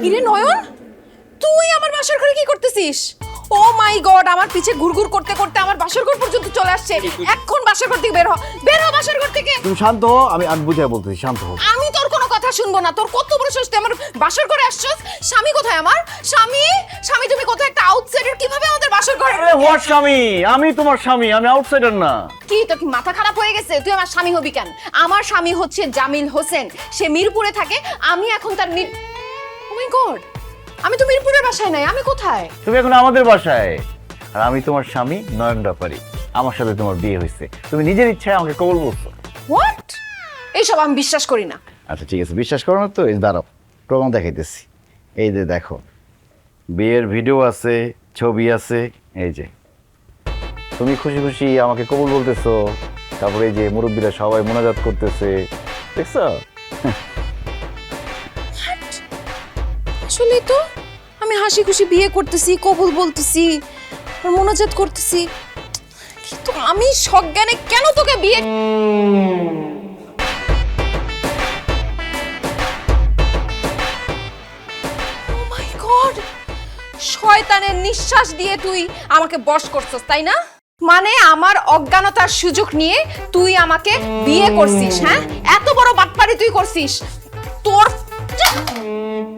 কিরে নয়ন, তুই আমার বাসর ঘরে কি করতেছিস? ও মাই গড, আমার পিছে ঘুরঘুর করতে করতে আমার বাসর ঘর পর্যন্ত চলে আসছে। এখন বাসর ঘর থেকে বের হ, বের হ বাসর ঘর থেকে। তুমি শান্ত হও, আমি বুঝাই বলতেছি, শান্ত হও। আমি তোর কোনো কথা শুনবো না। তোর কত বড় সাহস, তুই আমার বাসর ঘরে আসছস? স্বামী কোথায় আমার? স্বামী, স্বামী তুমি কোথায়? একটা আউটসাইডার কিভাবে আমাদের বাসর ঘরে? আরে হোয়াট স্বামী? আমি তোমার স্বামী, আমি আউটসাইডার না। কি তোর কি মাথা খারাপ হয়ে গেছে? তুই আমার স্বামী হবি কেন? আমার স্বামী হচ্ছে জামিল হোসেন, সে মিরপুরে থাকে। আমি এখন তার ও মাই গড, আমি তো মিরপুরের বাসায় নাই, আমি কোথায়? তুমি এখন আমাদের বাসায়, আর আমি তোমার স্বামী নয়ন ব্যাপারী। আমার সাথে তোমার বিয়ে হয়েছে, তুমি নিজের ইচ্ছায় আমাকে কবুল বলছো। হোয়াট? এইসব আমি বিশ্বাস করি না। আচ্ছা ঠিক আছে, বিশ্বাস করো না তো এই দাঁড়াও, প্রমাণ দেখাইতেছি। এই যে দেখো, বিয়ের ভিডিও আছে, ছবি আছে। এই যে তুমি খুশি খুশি আমাকে কবুল বলতেছো, তারপরে এই যে মুরব্বীরা সবাই মোনাজাত করতেছে, দেখছো? আসলে তো আমি হাসি খুশি বিয়ে করতেছি, কবুল বলতেছি, আর মোনাজাত করতেছি, কিন্তু আমি সজ্ঞানে কেন তোকে বিয়ে? ও মাই গড, শয়তানের নিঃশ্বাস দিয়ে তুই আমাকে বশ করছস, তাই না? মানে আমার অজ্ঞানতার সুযোগ নিয়ে তুই আমাকে বিয়ে করছিস? হ্যাঁ, এত বড় বাটপারি তুই করছিস? তোর